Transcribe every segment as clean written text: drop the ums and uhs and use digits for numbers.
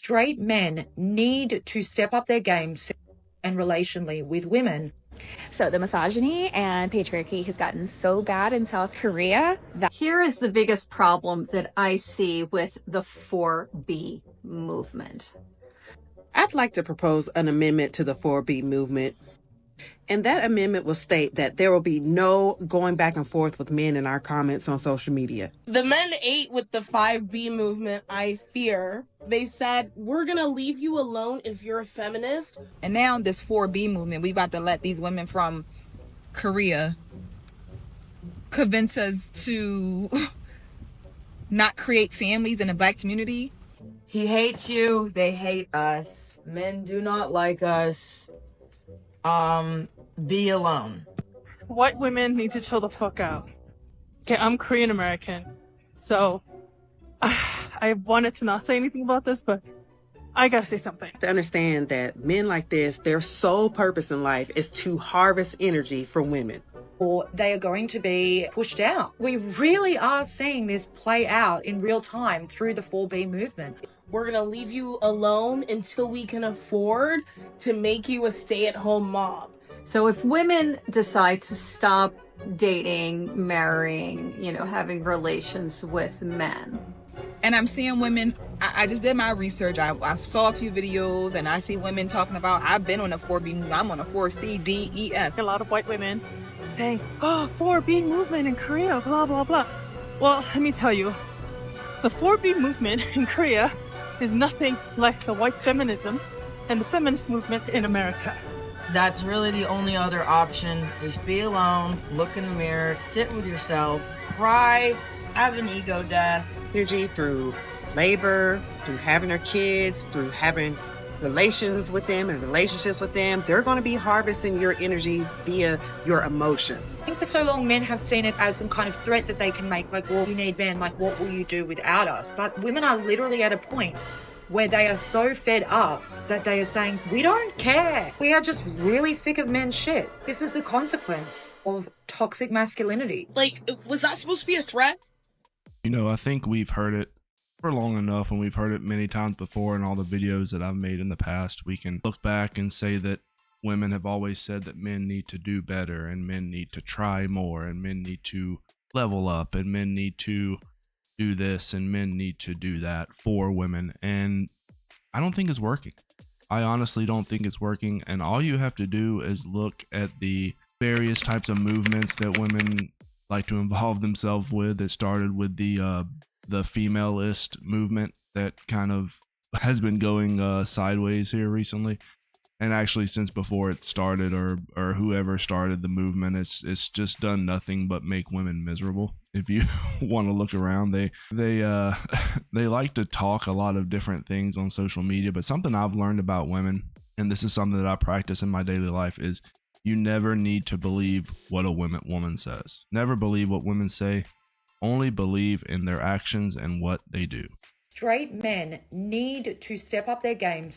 Straight men need to step up their game and relationally with women. So the misogyny and patriarchy has gotten so bad in South Korea that... Here is the biggest problem that I see with the 4B movement. I'd like to propose an amendment to the 4B movement. And that amendment will state that there will be no going back and forth with men in our comments on social media. The men ate with the 5B movement, I fear. They said, we're gonna leave you alone if you're a feminist. And now this 4B movement, we about to let these women from Korea convince us to not create families in the Black community. He hates you, they hate us. Men do not like us. Be alone. White women need to chill the fuck out. Okay, I'm Korean American, so I wanted to not say anything about this, but I gotta say something. To understand that men like this, their sole purpose in life is to harvest energy from women. Or they are going to be pushed out. We really are seeing this play out in real time through the 4B movement. We're gonna leave you alone until we can afford to make you a stay-at-home mom. So if women decide to stop dating, marrying, having relations with men. And I'm seeing women, I just did my research. I saw a few videos and I see women talking about, I've been on a 4B, I'm on a 4C, D, E, F. A lot of white women saying, oh, 4B movement in Korea, blah, blah, blah. Well, let me tell you, the 4B movement in Korea is nothing like the white feminism and the feminist movement in America. That's really the only other option. Just be alone, look in the mirror, sit with yourself, cry, have an ego death. Energy through labor, through having their kids, through having relations with them and relationships with them. They're going to be harvesting your energy via your emotions. I think for so long men have seen it as some kind of threat that they can make, like, well, you need men, like, what will you do without us? But women are literally at a point where they are so fed up that they are saying, we don't care. We are just really sick of men's shit. This is the consequence of toxic masculinity. Like, was that supposed to be a threat? I think we've heard it for long enough, and we've heard it many times before in all the videos that I've made in the past. We can look back and say that women have always said that men need to do better, and men need to try more, and men need to level up, and men need to do this, and men need to do that for women. And I don't think it's working. I honestly don't think it's working. And all you have to do is look at the various types of movements that women like to involve themselves with. It started with the femalist movement that kind of has been going sideways here recently. And actually, since before it started, or whoever started the movement, it's just done nothing but make women miserable. If you want to look around, they like to talk a lot of different things on social media. But something I've learned about women, and this is something that I practice in my daily life, is you never need to believe what a woman says. Never believe what women say. Only believe in their actions and what they do. Straight men need to step up their game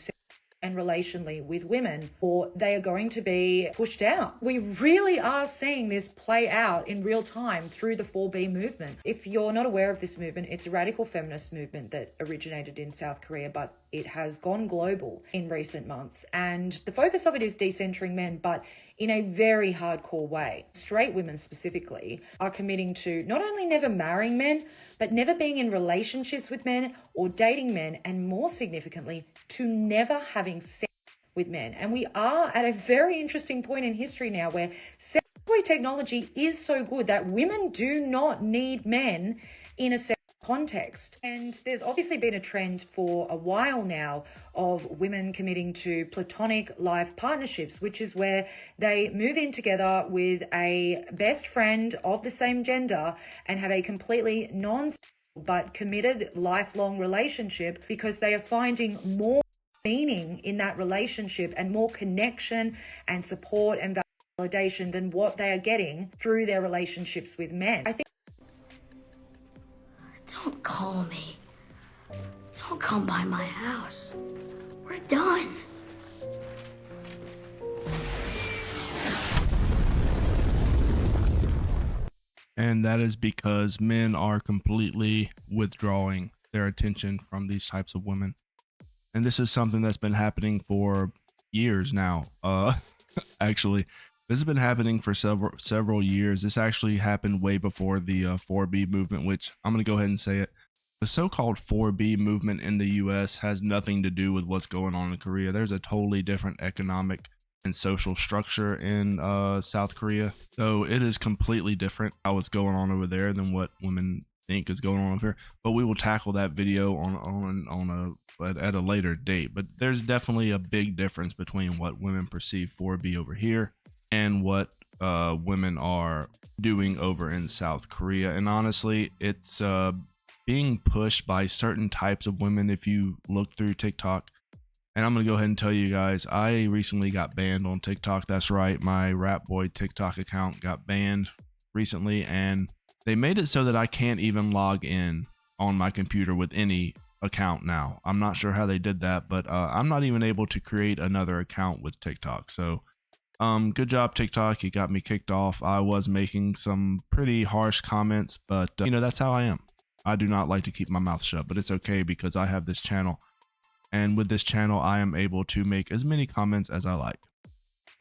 and relationally with women, or they are going to be pushed out. We really are seeing this play out in real time through the 4B movement. If you're not aware of this movement, it's a radical feminist movement that originated in South Korea, but it has gone global in recent months. And the focus of it is decentering men, but in a very hardcore way. Straight women specifically are committing to not only never marrying men, but never being in relationships with men or dating men, and more significantly, to never having sex with men. And we are at a very interesting point in history now where sex toy technology is so good that women do not need men in a sex context. And there's obviously been a trend for a while now of women committing to platonic life partnerships, which is where they move in together with a best friend of the same gender and have a completely but committed lifelong relationship, because they are finding more meaning in that relationship and more connection and support and validation than what they are getting through their relationships with men. I think. Don't call me. Don't come by my house. We're done. And that is because men are completely withdrawing their attention from these types of women. And this is something that's been happening for years now. Actually, this has been happening for several years. This actually happened way before the 4B movement, which I'm going to go ahead and say it. The so-called 4B movement in the US has nothing to do with what's going on in Korea. There's a totally different economic and social structure in South Korea. So it is completely different how it's going on over there than what women think is going on over here. But we will tackle that video at a later date. But there's definitely a big difference between what women perceive 4B over here and what women are doing over in South Korea. And honestly, it's being pushed by certain types of women. If you look through TikTok, and I'm gonna go ahead and tell you guys, I recently got banned on TikTok. That's right, my Rap Boy TikTok account got banned recently, and they made it so that I can't even log in on my computer with any account now. I'm not sure how they did that, but I'm not even able to create another account with TikTok. So good job, TikTok. You got me kicked off. I was making some pretty harsh comments, but you know, that's how I am. I do not like to keep my mouth shut, but it's okay because I have this channel. And with this channel, I am able to make as many comments as I like.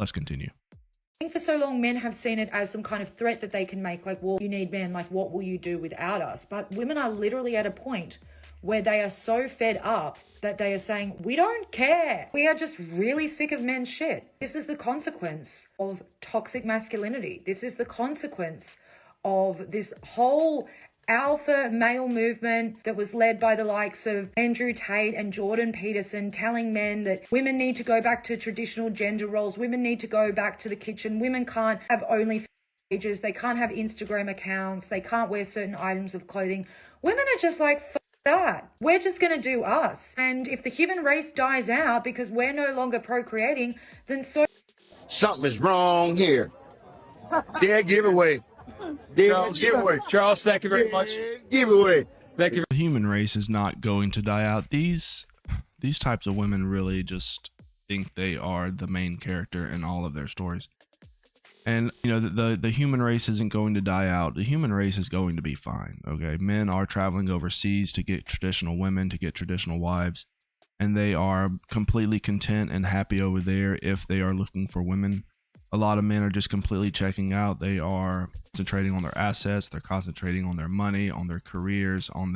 Let's continue. I think for so long, men have seen it as some kind of threat that they can make, like, well, you need men, like, what will you do without us? But women are literally at a point where they are so fed up that they are saying, we don't care. We are just really sick of men's shit. This is the consequence of toxic masculinity. This is the consequence of this whole alpha male movement that was led by the likes of Andrew Tate and Jordan Peterson, telling men that women need to go back to traditional gender roles, women need to go back to the kitchen, women can't have only pages, they can't have Instagram accounts, they can't wear certain items of clothing. Women are just like, fuck that. We're just gonna do us. And if the human race dies out because we're no longer procreating, then so something is wrong here. Dead giveaway. Charles, thank you very much. Giveaway. Thank you. The human race is not going to die out. These types of women really just think they are the main character in all of their stories. And you know, the human race isn't going to die out. The human race is going to be fine. Okay, men are traveling overseas to get traditional women, to get traditional wives, and they are completely content and happy over there if they are looking for women. A lot of men are just completely checking out. They are concentrating on their assets. They're concentrating on their money, on their careers, on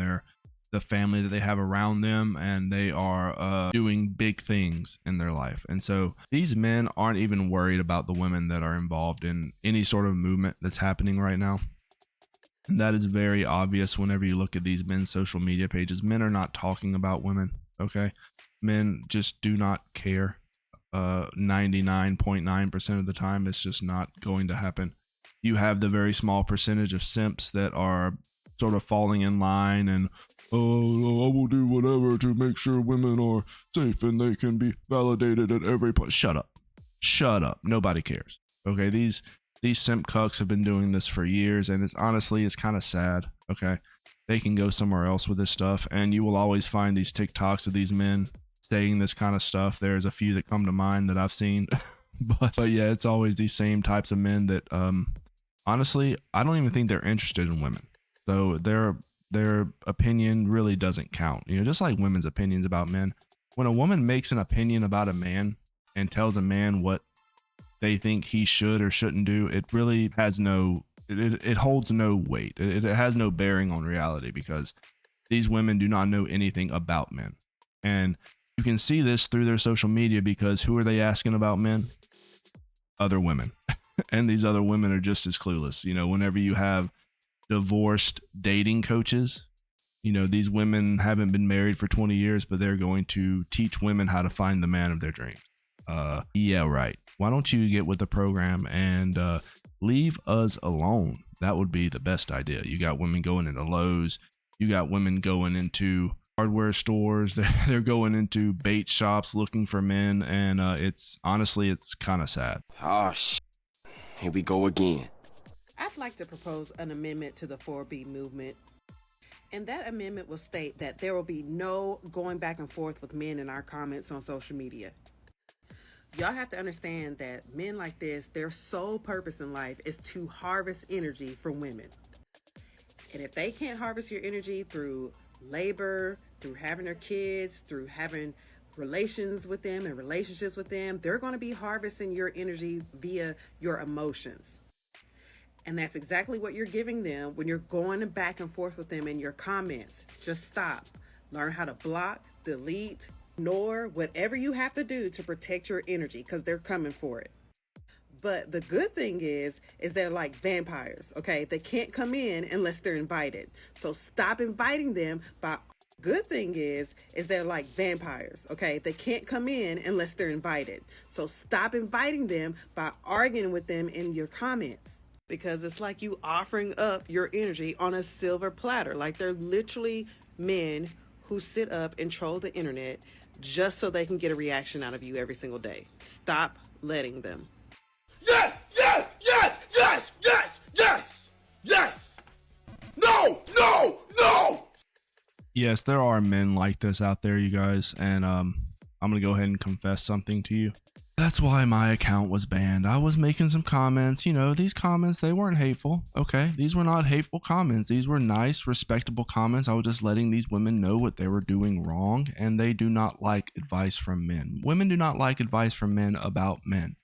the family that they have around them, and they are doing big things in their life. And so these men aren't even worried about the women that are involved in any sort of movement that's happening right now. And that is very obvious whenever you look at these men's social media pages. Men are not talking about women, okay? Men just do not care. 99.9% of the time, it's just not going to happen. You have the very small percentage of simps that are sort of falling in line and, oh, I will do whatever to make sure women are safe and they can be validated at every point. Shut up. Nobody cares. Okay, these simp cucks have been doing this for years, and it's kind of sad. Okay, they can go somewhere else with this stuff, and you will always find these TikToks of these men saying this kind of stuff. There's a few that come to mind that I've seen, but yeah, it's always these same types of men that honestly, I don't even think they're interested in women. So their opinion really doesn't count. You know, just like women's opinions about men. When a woman makes an opinion about a man and tells a man what they think he should or shouldn't do, it really has it holds no weight. It has no bearing on reality, because these women do not know anything about men. And you can see this through their social media, because who are they asking about men? Other women. And these other women are just as clueless. You know, whenever you have divorced dating coaches, you know, these women haven't been married for 20 years, but they're going to teach women how to find the man of their dreams. Yeah, right. Why don't you get with the program and leave us alone? That would be the best idea. You got women going into Lowe's. You got women going into hardware stores. They're going into bait shops looking for men, and it's kind of sad. Oh, here we go again. I'd like to propose an amendment to the 4B movement. And that amendment will state that there will be no going back and forth with men in our comments on social media. Y'all have to understand that men like this, their sole purpose in life is to harvest energy from women. And if they can't harvest your energy through labor, through having their kids, through having relations with them and relationships with them, they're going to be harvesting your energy via your emotions. And that's exactly what you're giving them when you're going back and forth with them in your comments. Just stop. Learn how to block, delete, ignore, whatever you have to do to protect your energy, because they're coming for it. But the good thing is they're like vampires, okay? They can't come in unless they're invited. So stop inviting them by... Good thing is they're like vampires, okay? They can't come in unless they're invited. So stop inviting them by arguing with them in your comments, because it's like you offering up your energy on a silver platter. Like, they're literally men who sit up and troll the internet just so they can get a reaction out of you every single day. Stop letting them. Yes, yes, yes, yes, yes, yes, yes. No, no, no. Yes, there are men like this out there, you guys, and I'm gonna go ahead and confess something to you. That's why my account was banned. I was making some comments, you know, these comments, they weren't hateful, okay? These were not hateful comments. These were nice, respectable comments. I was just letting these women know what they were doing wrong, and they do not like advice from men. Women do not like advice from men about men.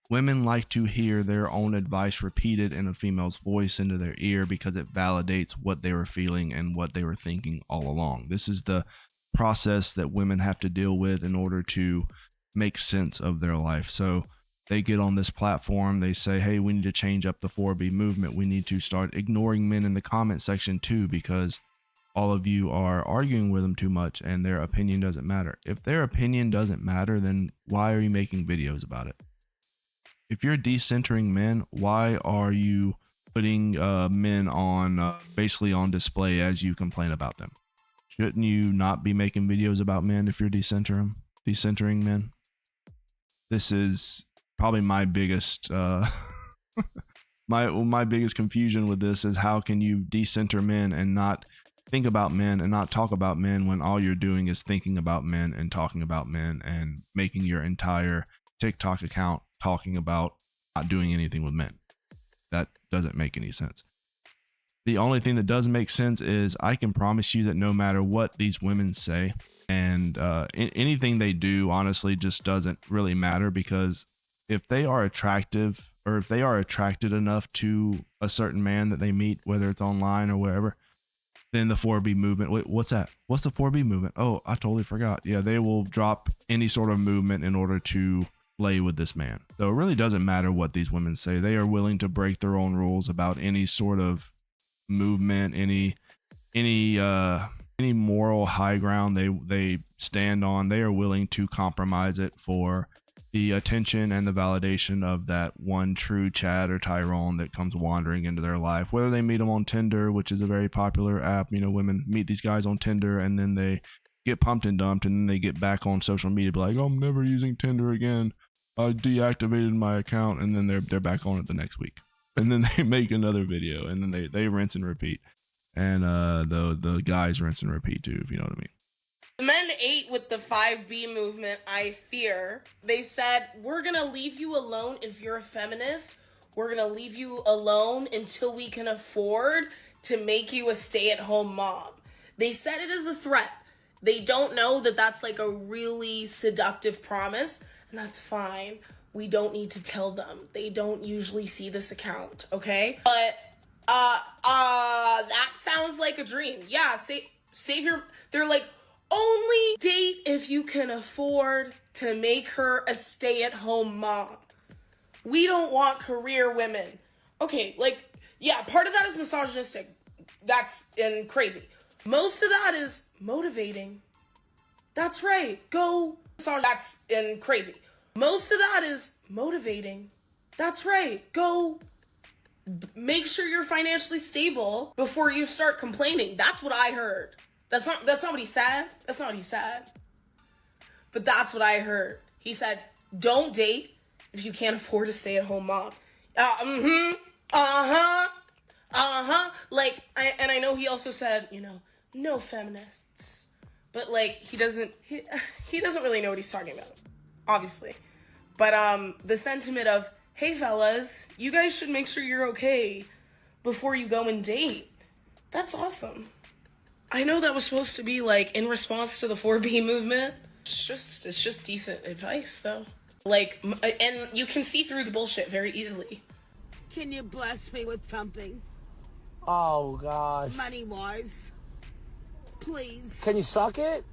Women like to hear their own advice repeated in a female's voice into their ear because it validates what they were feeling and what they were thinking all along. This is the process that women have to deal with in order to make sense of their life. So they get on this platform, they say, hey, we need to change up the 4B movement. We need to start ignoring men in the comment section too, because all of you are arguing with them too much and their opinion doesn't matter. If their opinion doesn't matter, then why are you making videos about it? If you're decentering men, why are you putting men on basically on display as you complain about them? Shouldn't you not be making videos about men if you're decentering men? This is probably my biggest my biggest confusion with this is, how can you decenter men and not think about men and not talk about men when all you're doing is thinking about men and talking about men and making your entire TikTok account talking about not doing anything with men? That doesn't make any sense. The only thing that does make sense is I can promise you that no matter what these women say, and anything they do honestly just doesn't really matter, because if they are attractive, or if they are attracted enough to a certain man that they meet, whether it's online or wherever, then the 4B movement, wait, what's that? What's the 4B movement? Oh, I totally forgot. Yeah, they will drop any sort of movement in order to lay with this man. So it really doesn't matter what these women say. They are willing to break their own rules about any sort of movement, any moral high ground they stand on. They are willing to compromise it for the attention and the validation of that one true Chad or Tyrone that comes wandering into their life. Whether they meet them on Tinder, which is a very popular app, you know, women meet these guys on Tinder and then they get pumped and dumped, and then they get back on social media, be like, oh, I'm never using Tinder again. I deactivated my account, and then they're back on it the next week, and then they make another video, and then they rinse and repeat, and the guys rinse and repeat too, if you know what I mean. The men ate with the 5B movement, I fear. They said, we're gonna leave you alone if you're a feminist. We're gonna leave you alone until we can afford to make you a stay-at-home mom. They said it as a threat. They don't know that that's like a really seductive promise, and that's fine. We don't need to tell them. They don't usually see this account, okay? But, that sounds like a dream. Yeah, save your... They're like, only date if you can afford to make her a stay-at-home mom. We don't want career women. Okay, like, yeah, part of that is misogynistic. That's crazy. Most of that is motivating. That's right. Go. That's crazy. Most of that is motivating. That's right. Go. Make sure you're financially stable before you start complaining. That's what I heard. That's not what he said. That's not what he said. But that's what I heard. He said, don't date if you can't afford a stay-at-home mom. Like, I know he also said, you know, no feminists. But, like, he doesn't really know what he's talking about, obviously. But, the sentiment of, hey, fellas, you guys should make sure you're okay before you go and date. That's awesome. I know that was supposed to be, like, in response to the 4B movement, It's just decent advice, though. Like, and you can see through the bullshit very easily. Can you bless me with something? Oh, gosh. Money-wise. Please. Can you suck it?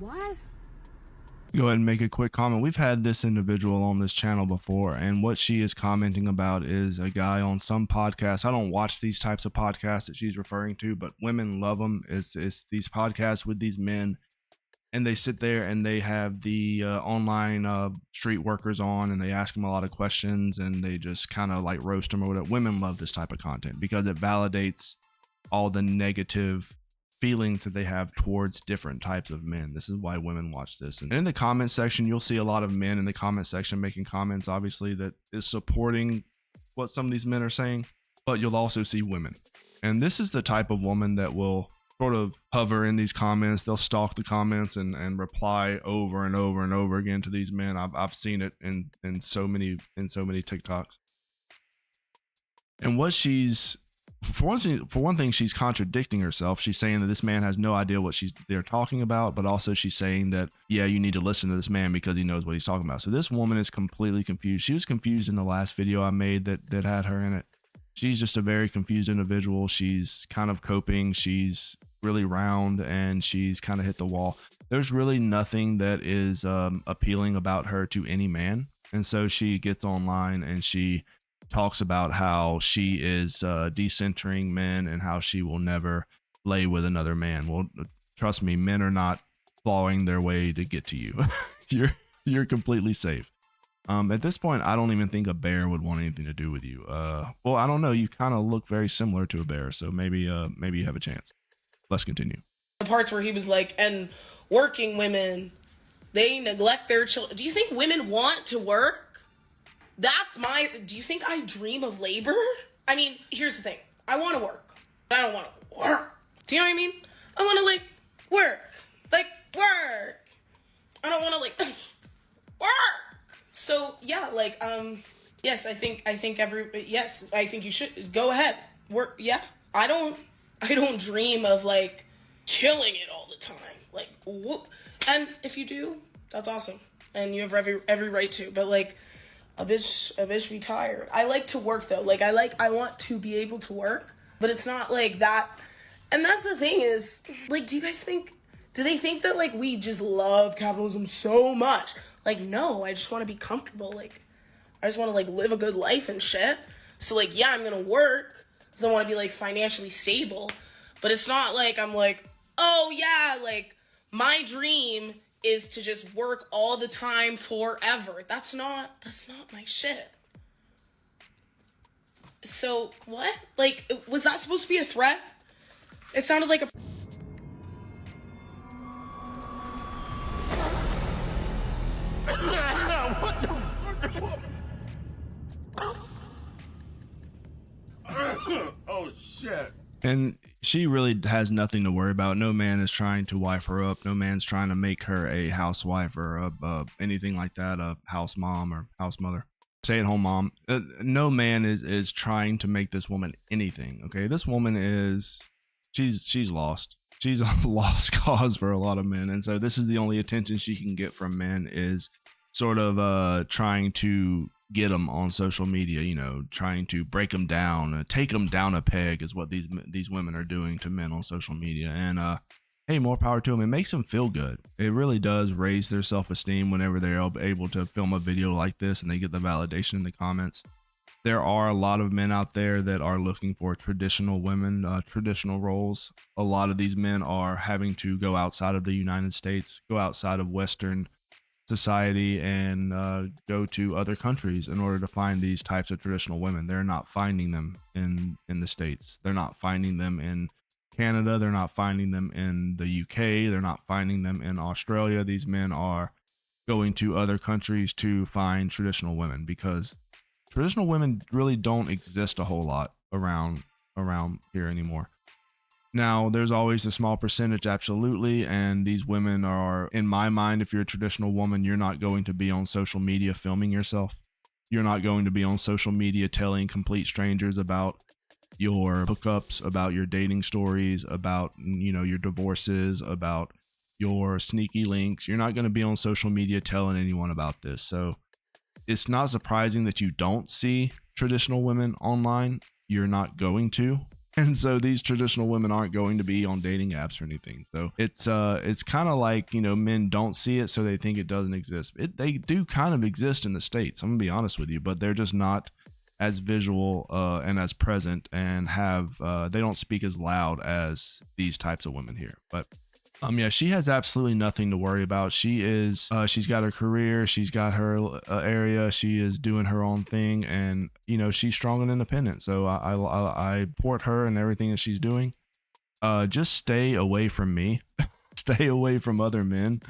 What? Go ahead and make a quick comment. We've had this individual on this channel before, and what she is commenting about is a guy on some podcast. I don't watch these types of podcasts that she's referring to, but women love them. It's these podcasts with these men, and they sit there and they have the online street workers on, and they ask them a lot of questions, and they just kind of like roast them or whatever. Women love this type of content because it validates all the negative feelings that they have towards different types of men. This is why women watch this. And in the comment section, you'll see a lot of men in the comment section making comments, obviously, that is supporting what some of these men are saying, but you'll also see women. And this is the type of woman that will sort of hover in these comments. They'll stalk the comments and reply over and over and over again to these men. I've seen it in so many TikToks. And what she's for one thing, she's contradicting herself. She's saying that this man has no idea what they're talking about, but also she's saying that, yeah, you need to listen to this man because he knows what he's talking about. So this woman is completely confused. She was confused in the last video I made that had her in it. She's just a very confused individual. She's kind of coping. She's really round and she's kind of hit the wall. There's really nothing that is appealing about her to any man. And so she gets online and she talks about how she is decentering men and how she will never lay with another man. Well, trust me, men are not clawing their way to get to you. You're completely safe. At this point, I don't even think a bear would want anything to do with you. Well, I don't know. You kind of look very similar to a bear, so maybe you have a chance. Let's continue. The parts where he was like, and working women, they neglect their children. Do you think women want to work? Do you think I dream of labor? I mean, here's the thing. I want to work, but I don't want to work. Do you know what I mean? I want to work. I don't want to work. So yeah, yes, I think you should go ahead. Work. Yeah. I don't dream of killing it all the time. And if you do, that's awesome. And you have every right to, but a bitch be tired. I like to work though. I want to be able to work, but it's not like that. And that's the thing is, do they think that we just love capitalism so much? No, I just want to be comfortable. I just want to live a good life and shit. So yeah, I'm going to work because I want to be financially stable, but it's not I'm oh yeah, my dream is to just work all the time forever. That's not my shit. So what? Was that supposed to be a threat? It sounded like a... Oh shit. And she really has nothing to worry about. No man is trying to wife her up. No man's trying to make her a housewife or anything like that, a house mom or house mother, stay-at-home mom. No man is trying to make this woman anything. Okay, this woman she's lost. She's a lost cause for a lot of men, and so this is the only attention she can get from men is sort of trying to get them on social media, trying to break them down, take them down a peg is what these women are doing to men on social media. And hey, more power to them. It makes them feel good. It really does raise their self-esteem whenever they're able to film a video like this and they get the validation in the comments. There are a lot of men out there that are looking for traditional women, traditional roles. A lot of these men are having to go outside of the United States, go outside of Western society and go to other countries in order to find these types of traditional women. They're not finding them in the States. They're not finding them in Canada. They're not finding them in the UK. They're not finding them in Australia. These men are going to other countries to find traditional women because traditional women really don't exist a whole lot around here anymore. Now, there's always a small percentage, absolutely, and these women are, in my mind, if you're a traditional woman, you're not going to be on social media filming yourself. You're not going to be on social media telling complete strangers about your hookups, about your dating stories, about, your divorces, about your sneaky links. You're not going to be on social media telling anyone about this. So it's not surprising that you don't see traditional women online. You're not going to. And so these traditional women aren't going to be on dating apps or anything. So it's kind of like, men don't see it, so they think it doesn't exist. They do kind of exist in the States. I'm gonna be honest with you, but they're just not as visual and as present, and they don't speak as loud as these types of women here. But yeah, she has absolutely nothing to worry about. She's got her career, she's got her area, she is doing her own thing, and she's strong and independent. So I support her and everything that she's doing. Just stay away from me, stay away from other men,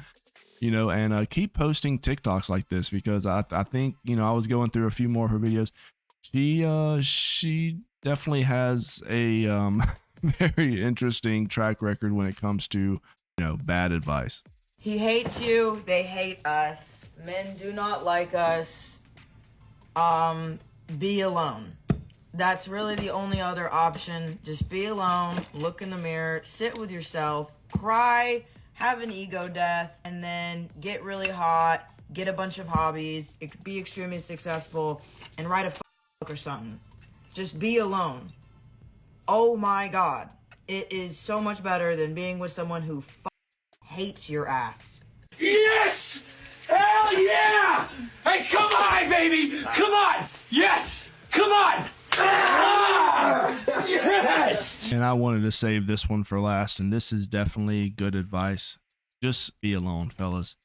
and keep posting TikToks like this, because I think I was going through a few more of her videos. She definitely has a very interesting track record when it comes to bad advice. He hates you, they hate us. Men do not like us. Be alone. That's really the only other option. Just be alone, look in the mirror, sit with yourself, cry, have an ego death, and then get really hot, get a bunch of hobbies, be extremely successful, and write a book or something. Just be alone. Oh my God. It is so much better than being with someone who hates your ass. Yes! Hell yeah! Hey, come on, baby! Come on! Yes! Come on! Ah! Yes! And I wanted to save this one for last, and this is definitely good advice. Just be alone, fellas.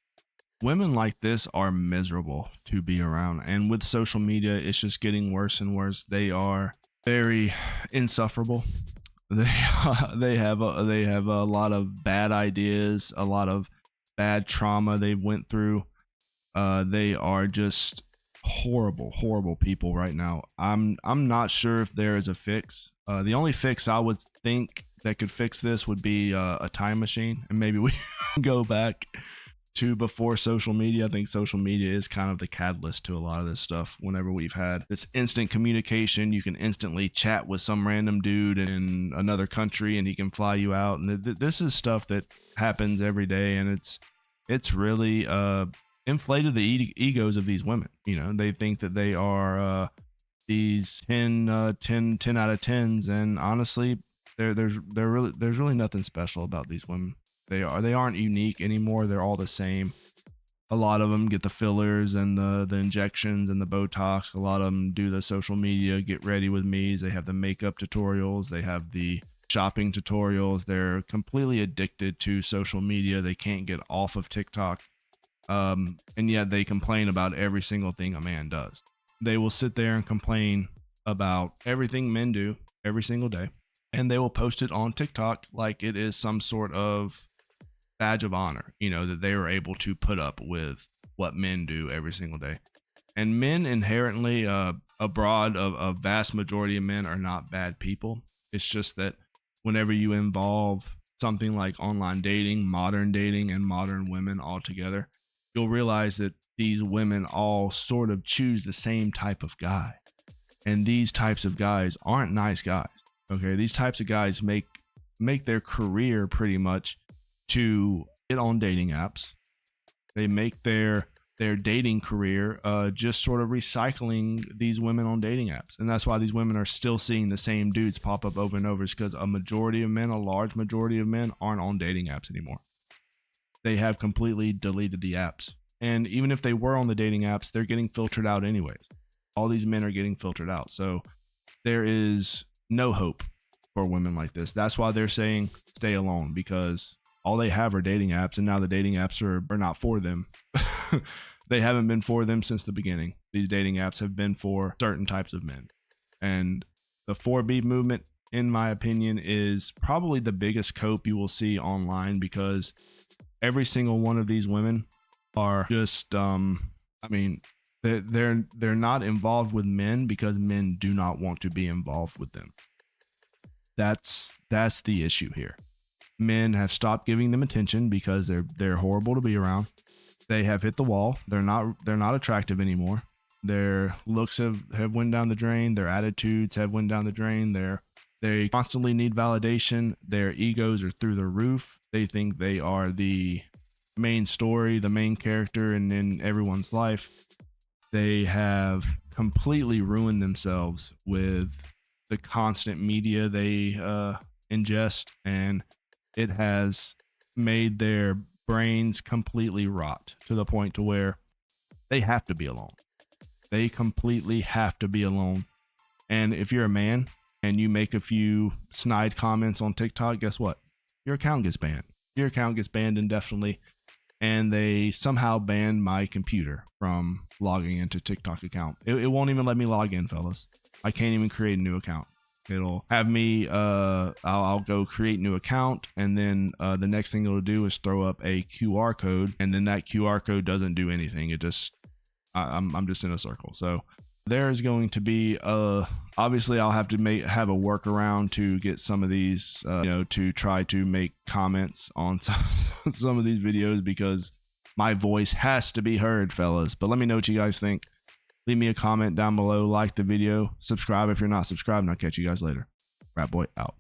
Women like this are miserable to be around, and with social media, it's just getting worse and worse. They are very insufferable. They have a lot of bad ideas, a lot of bad trauma they've went through. They are just horrible people right now. I'm not sure if there is a fix. The only fix I would think that could fix this would be a time machine, and maybe we go back to before social media. I think social media is kind of the catalyst to a lot of this stuff. Whenever we've had this instant communication, you can instantly chat with some random dude in another country and he can fly you out. And this is stuff that happens every day, and it's really inflated the egos of these women. They think that they are these 10 out of 10s, and honestly, there's really nothing special about these women. They aren't unique anymore. They're all the same. A lot of them get the fillers and the injections and the Botox. A lot of them do the social media get ready with me's. They have the makeup tutorials. They have the shopping tutorials. They're completely addicted to social media. They can't get off of TikTok. And yet they complain about every single thing a man does. They will sit there and complain about everything men do every single day, and they will post it on TikTok like it is some sort of badge of honor, that they were able to put up with what men do every single day. And men inherently, a vast majority of men are not bad people. It's just that whenever you involve something like online dating, and modern women all together, you'll realize that these women all sort of choose the same type of guy. And these types of guys aren't nice guys. Okay, these types of guys make their career pretty much to get on dating apps. They make their dating career just sort of recycling these women on dating apps. And that's why these women are still seeing the same dudes pop up over and over, is because a large majority of men aren't on dating apps anymore. They have completely deleted the apps. And even if they were on the dating apps, they're getting filtered out anyways. All these men are getting filtered out. So there is no hope for women like this. That's why they're saying stay alone, because all they have are dating apps, and now the dating apps are not for them. They haven't been for them since the beginning. These dating apps have been for certain types of men. And the 4B movement, in my opinion, is probably the biggest cope you will see online, because every single one of these women are just they're not involved with men because men do not want to be involved with them. That's the issue here. Men have stopped giving them attention because they're horrible to be around. They have hit the wall. They're not attractive anymore. Their looks have went down the drain. Their attitudes have went down the drain. Their They constantly need validation. Their egos are through the roof. They think they are the main story, the main character in everyone's life. They have completely ruined themselves with the constant media they ingest, and it has made their brains completely rot to the point to where they have to be alone. They completely have to be alone. And if you're a man and you make a few snide comments on TikTok, guess what? Your account gets banned. Your account gets banned indefinitely. And they somehow banned my computer from logging into TikTok account. It won't even let me log in, fellas. I can't even create a new account. It'll have me, I'll go create new account, and then the next thing it'll do is throw up a QR code, and then that QR code doesn't do anything. It just, I'm just in a circle. So there's going to be, obviously I'll have to have a workaround to get some of these, to try to make comments on some of these videos, because my voice has to be heard, fellas. But let me know what you guys think. Leave me a comment down below, like the video, subscribe if you're not subscribed, and I'll catch you guys later. Rat Boy out.